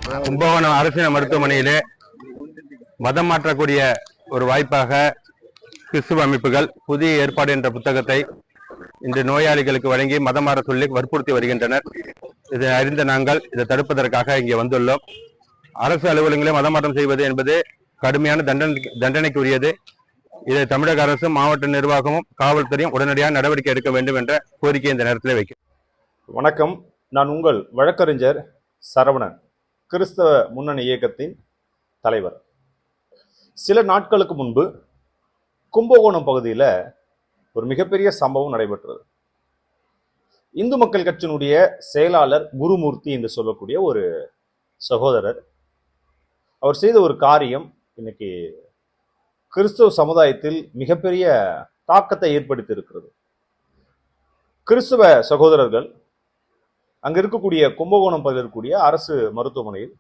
கும்பகோணம் அரசின மருத்துவமனையிலே மதம் மாற்றக்கூடிய ஒரு வாய்ப்பாக கிறிஸ்துவ அமைப்புகள் புதிய ஏற்பாடு என்ற புத்தகத்தை இன்று நோயாளிகளுக்கு வழங்கி மதம் மாற சொல்லி வற்புறுத்தி வருகின்றனர். இதை அறிந்த நாங்கள் இதை தடுப்பதற்காக இங்கே வந்துள்ளோம். அரசு அலுவலகங்களை மதம் மாற்றம் செய்வது என்பது கடுமையான தண்டனைக்குரியது. இதை தமிழக அரசும் மாவட்ட நிர்வாகமும் காவல்துறையும் உடனடியாக நடவடிக்கை எடுக்க வேண்டும் என்ற கோரிக்கை இந்த நேரத்தில் வைக்கும். வணக்கம், நான் உங்கள் வழக்கறிஞர் சரவணன், கிறிஸ்தவ முன்னணி இயக்கத்தின் தலைவர். சில நாட்களுக்கு முன்பு கும்பகோணம் பகுதியில் ஒரு மிகப்பெரிய சம்பவம் நடைபெற்றது. இந்து மக்கள் கட்சியினுடைய செயலாளர் குருமூர்த்தி என்று சொல்லக்கூடிய ஒரு சகோதரர், அவர் செய்த ஒரு காரியம் இன்னைக்கு கிறிஸ்தவ சமுதாயத்தில் மிகப்பெரிய தாக்கத்தை ஏற்படுத்தி இருக்கிறது. கிறிஸ்தவ சகோதரர்கள் அங்க இருக்கக்கூடிய கும்பகோணம் பகுதியில் இருக்கக்கூடிய அரசு மருத்துவமனையில்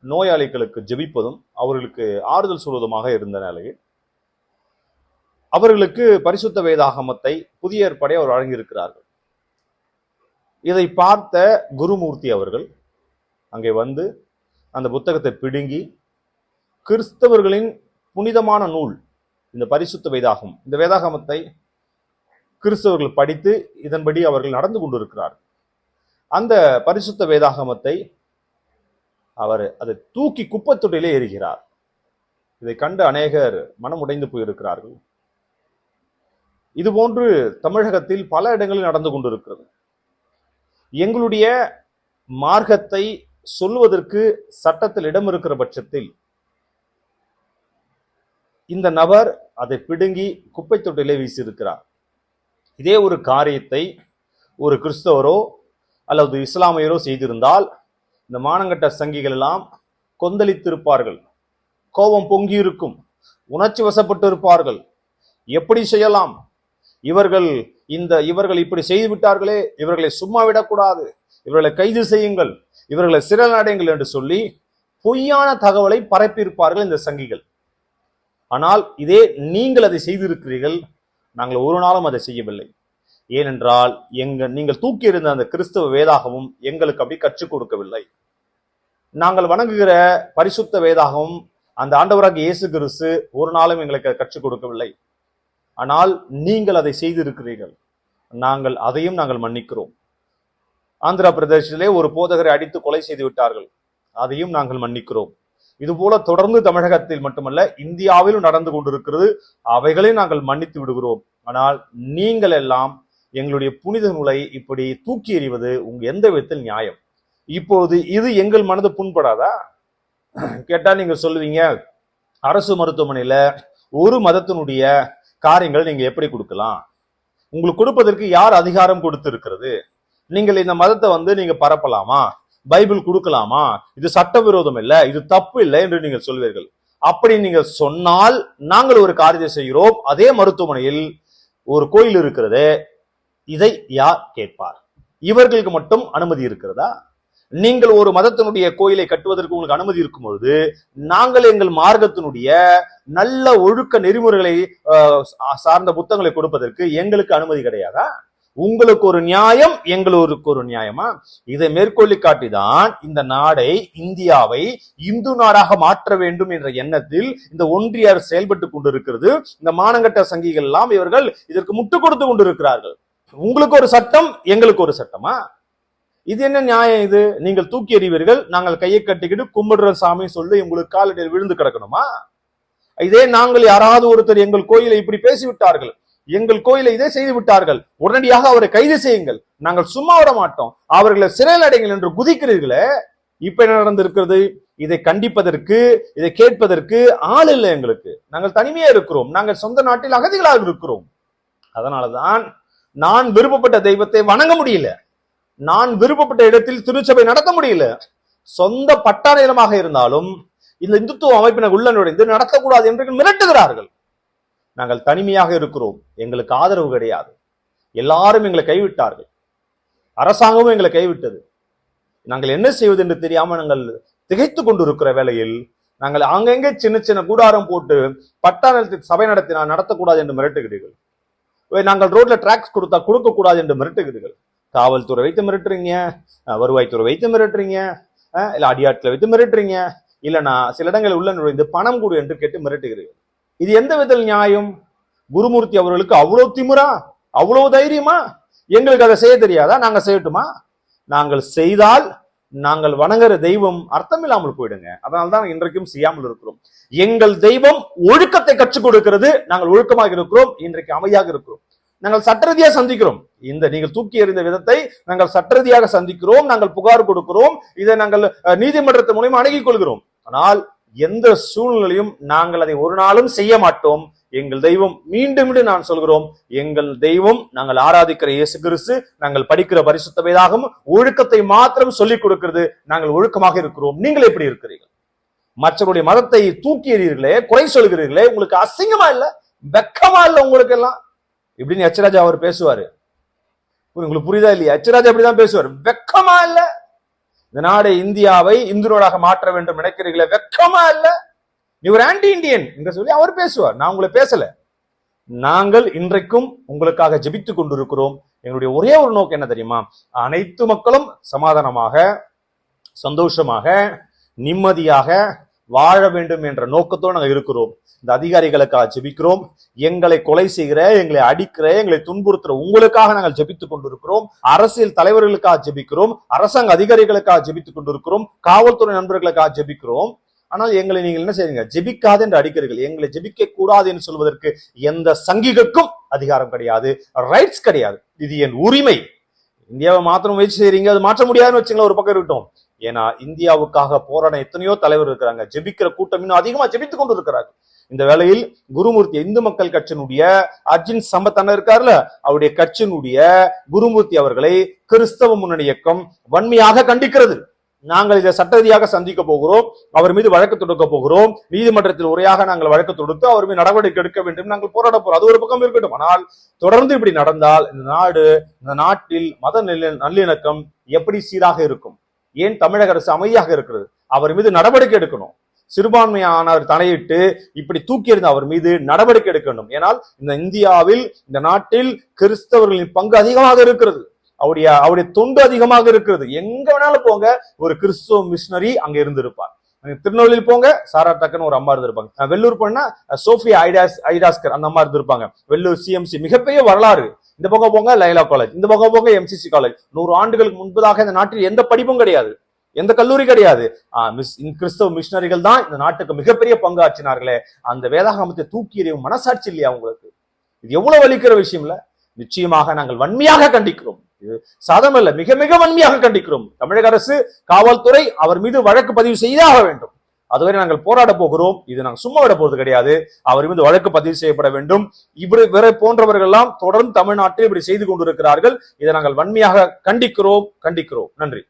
நோயாளிகளுக்கு ஜெபிப்பதும் அவர்களுக்கு ஆறுதல் சொல்வதுமாக இருந்த நிலையில் அவர்களுக்கு பரிசுத்த வேதாகமத்தை புதிய ஏற்பாடை அவர் வழங்கியிருக்கிறார்கள். இதை பார்த்த குருமூர்த்தி அவர்கள் அங்கே வந்து அந்த புத்தகத்தை பிடுங்கி கிறிஸ்தவர்களின் புனிதமான நூல் இந்த பரிசுத்த வேதாகமம், இந்த வேதாகமத்தை கிறிஸ்தவர்கள் படித்து இதன்படி அவர்கள் நடந்து கொண்டிருக்கிறார்கள். அந்த பரிசுத்த வேதாகமத்தை அவர் அதை தூக்கி குப்பத்தொட்டிலே எறிகிறார். இதை கண்டு அநேகர் மனம் உடைந்து போயிருக்கிறார்கள். இதுபோன்று தமிழகத்தில் பல இடங்களில் நடந்து கொண்டிருக்கிறது. எங்களுடைய மார்க்கத்தை சொல்வதற்கு சட்டத்தில் இடம் இருக்கிற பட்சத்தில் இந்த நபர் அதை பிடுங்கி குப்பை தொட்டிலே வீசியிருக்கிறார். இதே ஒரு காரியத்தை ஒரு கிறிஸ்தவரோ அல்லது இஸ்லாமியரோ செய்திருந்தால் இந்த மானங்கட்ட சங்கிகள் எல்லாம் கொந்தளித்திருப்பார்கள், கோபம் பொங்கி இருக்கும், உணர்ச்சி வசப்பட்டு இருப்பார்கள். எப்படி செய்யலாம், இவர்கள் இப்படி செய்து விட்டார்களே, இவர்களை சும்மா விடக்கூடாது, இவர்களை கைது செய்யுங்கள், இவர்களை சிறையில் அடையுங்கள் என்று சொல்லி பொய்யான தகவலை பரப்பியிருப்பார்கள் இந்த சங்கிகள். ஆனால் இதே நீங்கள் அதை செய்திருக்கிறீர்கள், நாங்கள் ஒரு நாளும் அதை செய்யவில்லை. ஏனென்றால் நீங்கள் தூக்கி இருந்த அந்த கிறிஸ்தவ வேதாகமும் எங்களுக்கு அப்படி கற்றுக் கொடுக்கவில்லை. நாங்கள் வணங்குகிற பரிசுத்த வேதாகமும் அந்த ஆண்டவராக இயேசு கிறிஸ்து ஒரு நாளும் எங்களுக்கு கற்றுக் கொடுக்கவில்லை. ஆனால் நீங்கள் அதை செய்திருக்கிறீர்கள், அதையும் நாங்கள் மன்னிக்கிறோம். ஆந்திர பிரதேசத்திலே ஒரு போதகரை அடித்து கொலை செய்து விட்டார்கள், அதையும் நாங்கள் மன்னிக்கிறோம். இது போல தொடர்ந்து தமிழகத்தில் மட்டுமல்ல இந்தியாவிலும் நடந்து கொண்டிருக்கிறது, அவைகளையும் நாங்கள் மன்னித்து விடுகிறோம். ஆனால் நீங்கள் எல்லாம் எங்களுடைய புனித நூலை இப்படி தூக்கி எறிவது எந்த விதத்தில் நியாயம்? இப்போது இது எங்கள் மனது புண்படாதா? கேட்டா நீங்க சொல்லுவீங்க, அரசு மருத்துவமனையில ஒரு மதத்தினுடைய காரியங்கள் நீங்க எப்படி கொடுக்கலாம்? உங்களுக்கு கொடுப்பதற்கு யார் அதிகாரம் கொடுத்திருக்கிறது? நீங்கள் இந்த மதத்தை நீங்க பரப்பலாமா? பைபிள் கொடுக்கலாமா? இது சட்டவிரோதம் இல்லை, இது தப்பு இல்லை என்று நீங்கள் சொல்வீர்கள். அப்படி நீங்கள் சொன்னால் நாங்கள் ஒரு காரியத்தை செய்கிறோம். அதே மருத்துவமனையில் ஒரு கோயில் இருக்கிறது, இதை யார் கேட்பார்? இவர்களுக்கு மட்டும் அனுமதி இருக்கிறதா? நீங்கள் ஒரு மதத்தினுடைய கோயிலை கட்டுவதற்கு உங்களுக்கு அனுமதி இருக்கும் பொழுது நாங்கள் எங்கள் மார்க்கத்தினுடைய நல்ல ஒழுக்க நெறிமுறைகளை சார்ந்த புத்தகங்களை கொடுப்பதற்கு எங்களுக்கு அனுமதி கிடையாதா? உங்களுக்கு ஒரு நியாயம், எங்களுக்கு ஒரு நியாயமா? இதை மேற்கொள்ளி காட்டிதான் இந்த நாடை, இந்தியாவை இந்து நாடாக மாற்ற வேண்டும் என்ற எண்ணத்தில் இந்த ஒன்றியார் செயல்பட்டு கொண்டிருக்கிறது. இந்த மானங்கட்ட சங்கிகள் எல்லாம் இவர்கள் இதற்கு முட்டு கொடுத்து கொண்டிருக்கிறார்கள். உங்களுக்கு ஒரு சட்டம், எங்களுக்கு ஒரு சட்டமா? இது என்ன நியாயம்? இது நீங்கள் தூக்கி எறிவீர்கள், நாங்கள் கையை கட்டிக்கிட்டு கும்பிடுற சாமி சொல்லி உங்களுக்கு காலடியில் விழுந்து கிடக்கணுமா? இதே நாங்கள் யாராவது ஒருத்தர் எங்கள் கோயிலை இப்படி பேசிவிட்டார்கள், எங்கள் கோயிலை இதே செய்து விட்டார்கள், உடனடியாக அவரை கைது செய்யுங்கள், நாங்கள் சும்மா விட மாட்டோம், அவர்களை சிறையில் அடைங்கள் என்று குதிக்கிறீர்களே. இப்ப என்ன நடந்திருக்கிறது? இதை கண்டிப்பதற்கு, இதை கேட்பதற்கு ஆள் இல்லை எங்களுக்கு. நாங்கள் தனிமையா இருக்கிறோம், நாங்கள் சொந்த நாட்டில் அகதிகளாக இருக்கிறோம். அதனாலதான் நான் விருப்பப்பட்ட தெய்வத்தை வணங்க முடியல, நான் விருப்பப்பட்ட இடத்தில் திருச்சபை நடத்த முடியல. சொந்த பட்டா நிலமாக இருந்தாலும் இந்த இந்துத்துவ அமைப்பினர் உள்ள நுழைந்து நடத்தக்கூடாது என்று மிரட்டுகிறார்கள். நாங்கள் தனிமையாக இருக்கிறோம், எங்களுக்கு ஆதரவு கிடையாது, எல்லாரும் எங்களை கைவிட்டார்கள், அரசாங்கமும் எங்களை கைவிட்டது. நாங்கள் என்ன செய்வது என்று தெரியாம நாங்கள் திகைத்து கொண்டு இருக்கிற வேளையில் நாங்கள் அங்கங்கே சின்ன சின்ன கூடாரம் போட்டு பட்டா நிலத்தில் சபை நடத்தினால் நடத்தக்கூடாது என்று மிரட்டுகிறீர்கள். நாங்கள் ரோட்ல டிராக்ஸ் கொடுத்தா கொடுக்க கூடாது என்று மிரட்டுகிறீர்கள். காவல்துறை வைத்து மிரட்டுறீங்க, வருவாய்த்துறை வைத்து மிரட்டுறீங்க, இல்ல அடியாட்களை வைத்து மிரட்டுறீங்க, இல்லனா சில இடங்களில் உள்ள நுழைந்து பணம் கொடு என்று கேட்டு மிரட்டுகிறீர்கள். இது எந்த விதத்தில் நியாயம்? குருமூர்த்தி அவர்களுக்கு அவ்வளவு திமிரா, அவ்வளவு தைரியமா? எங்களுக்கு அதை செய்ய தெரியாதா? நாங்க செய்யட்டுமா? நாங்கள் செய்தால் நாங்கள் வணங்குற தெய்வம் அர்த்தமில்லாமல் போயிடுங்க. அதனால்தான் இன்றைக்கும் செய்யாமல் இருக்கிறோம். எங்கள் தெய்வம் ஒழுக்கத்தை கற்றுக் கொடுக்கிறது, நாங்கள் ஒழுக்கமாக இருக்கிறோம், இன்றைக்கு அமைதியாக இருக்கிறோம். நாங்கள் சட்டரீதியாக சந்திக்கிறோம். இந்த நீங்கள் தூக்கி எறிந்த விதத்தை நாங்கள் சட்டரீதியாக சந்திக்கிறோம், நாங்கள் புகார் கொடுக்கிறோம், இதை நாங்கள் நீதிமன்றத்தின் மூலமா அணுகிக் கொள்கிறோம். ஆனால் எந்த சூழ்நிலையும் நாங்கள் அதை ஒரு நாளும் செய்ய மாட்டோம். எங்கள் தெய்வம், மீண்டும் மீண்டும் நான் சொல்கிறோம், எங்கள் தெய்வம், நாங்கள் ஆராதிக்கிற இயேசு கிறிஸ்து, நாங்கள் படிக்கிற பரிசுத்த வேதாகமம் ஒழுக்கத்தை மாத்திரம் சொல்லிக் கொடுக்கிறது. நாங்கள் ஒழுக்கமாக இருக்கிறோம். நீங்கள் எப்படி இருக்கிறீர்கள்? மற்றவருடைய மதத்தை தூக்கி எறிகிறீர்களே, குறை சொல்கிறீர்களே, உங்களுக்கு அசிங்கமா இல்ல? வெக்கமா இல்ல உங்களுக்கு எல்லாம்? இப்படின்னு எச்ராஜா அவர் பேசுவாரு. உங்களுக்கு புரியுதா இல்லையா? எச்ராஜா அப்படிதான் பேசுவார். வெக்கமா இல்ல? இந்த நாடு இந்தியாவை இந்து நாடாக மாற்ற வேண்டும் நினைக்கிறீர்களே, வெக்கமா இல்ல? நீ ஒரு ஆன்டி இண்டியன் என்று சொல்லி அவர் பேசுவார். நான் உங்களை பேசல. நாங்கள் இன்றைக்கும் உங்களுக்காக ஜெபித்துக் கொண்டிருக்கிறோம். எங்களுடைய ஒரே ஒரு நோக்கம் என்ன தெரியுமா? அனைத்து மக்களும் சமாதானமாக, சந்தோஷமாக, நிம்மதியாக வாழ வேண்டும் என்ற நோக்கத்தோடு நாங்கள் இருக்கிறோம். இந்த அதிகாரிகளுக்காக ஜெபிக்கிறோம். எங்களை கொலை செய்கிற, எங்களை அடிக்கிற, எங்களை துன்புறுத்துற உங்களுக்காக நாங்கள் ஜெபித்துக் கொண்டிருக்கிறோம். அரசியல் தலைவர்களுக்காக ஜெபிக்கிறோம், அரசாங்க அதிகாரிகளுக்காக ஜெபித்துக் கொண்டிருக்கிறோம், காவல்துறை நண்பர்களுக்காக ஜெபிக்கிறோம். ஆனால் எங்களை நீங்கள் என்ன செய்யுங்க? ஜெபிக்காது என்று அடிக்கிறீர்கள். எங்களை ஜெபிக்க கூடாது என்று சொல்வதற்கு எந்த சங்கிகளுக்கும் அதிகாரம் கிடையாது, ரைட்ஸ் கிடையாது. இது என் உரிமை. இந்தியாவை மாத்திரம் முயற்சி செய்றீங்க, அது மாற்ற முடியாதுன்னு வச்சுங்களா, ஒரு பக்கம் இருக்கட்டும். ஏன்னா இந்தியாவுக்காக போராட எத்தனையோ தலைவர் இருக்கிறாங்க. ஜெபிக்கிற கூட்டம் இன்னும் அதிகமா ஜெபித்துக் கொண்டு இருக்கிறாங்க. இந்த வேளையில் குருமூர்த்தி, இந்து மக்கள் கட்சியினுடைய அர்ஜுன் சம்பத் அண்ணன் இருக்காருல, அவருடைய கட்சியினுடைய குருமூர்த்தி அவர்களை கிறிஸ்தவ முன்னணி இயக்கம் வன்மையாக கண்டிக்கிறது. நாங்கள் இதை சட்ட ரீதியாக சந்திக்க போகிறோம். அவர் மீது வழக்கு தொடுக்க போகிறோம். நீதிமன்றத்தில் உரையாக நாங்கள் வழக்கு தொடுத்து அவர் மீது நடவடிக்கை எடுக்க வேண்டும். நாங்கள் போராட போறோம். அது ஒரு பக்கம் இருக்கட்டும். ஆனால் தொடர்ந்து இப்படி நடந்தால் இந்த நாட்டில் மத நல்லிணக்கம் எப்படி சீராக இருக்கும்? ஏன் தமிழக அரசு அமைதியாக இருக்கிறது? அவர் மீது நடவடிக்கை எடுக்கணும். சிறுபான்மையானவர் தலையிட்டு இப்படி தூக்கி எறிந்த அவர் மீது நடவடிக்கை எடுக்க வேண்டும். ஏனால் இந்த இந்தியாவில், இந்த நாட்டில் கிறிஸ்தவர்களின் பங்கு அதிகமாக இருக்கிறது. அவருடைய தொண்டு அதிகமாக இருக்கிறது. எங்க வேணாலும் போங்க, ஒரு கிறிஸ்துவ மிஷனரி அங்க இருந்து இருப்பார். திருநெல்வேலியில் போங்க, சாரா டக்குன்னு ஒரு அம்மா இருந்திருப்பாங்க. வெள்ளூர் போனா சோஃபியா ஐடாஸ்கர் அந்த அம்மா இருந்திருப்பாங்க. வெள்ளூர் சிஎம்சி மிகப்பெரிய வரலாறு. இந்த பக்கம் போங்க லைலா காலேஜ், இந்த பக்கம் போங்க எம்சிசி காலேஜ். 100 ஆண்டுகளுக்கு முன்பதாக இந்த நாட்டில் எந்த படிப்பும் கிடையாது, எந்த கல்லூரி கிடையாது. கிறிஸ்தவ மிஷனரிகள் தான் இந்த நாட்டுக்கு மிகப்பெரிய பங்கு ஆற்றினார்களே. அந்த வேதாகமத்தை தூக்கி எறியும் மனசாட்சி இல்லையா உங்களுக்கு? இது எவ்வளவு வலிக்கிற விஷயம் இல்ல? நிச்சயமாக நாங்கள் வன்மையாக கண்டிக்கிறோம். இது சாதாரண இல்ல, மிக மிக வன்மையாக கண்டிக்கிறோம். தமிழக அரசு, காவல்துறை அவர் மீது வழக்கு பதிவு செய்தாக வேண்டும். அதுவரை நாங்கள் போராட போகிறோம். இது நாங்கள் சும்மா விட போறது கிடையாது. அவர் மீது வழக்கு பதிவு செய்யப்பட வேண்டும். இவரை போன்றவர்கள் எல்லாம் தொடர்ந்து தமிழ்நாட்டில் இப்படி செய்து கொண்டிருக்கிறார்கள். இதை நாங்கள் வன்மையாக கண்டிக்கிறோம். நன்றி.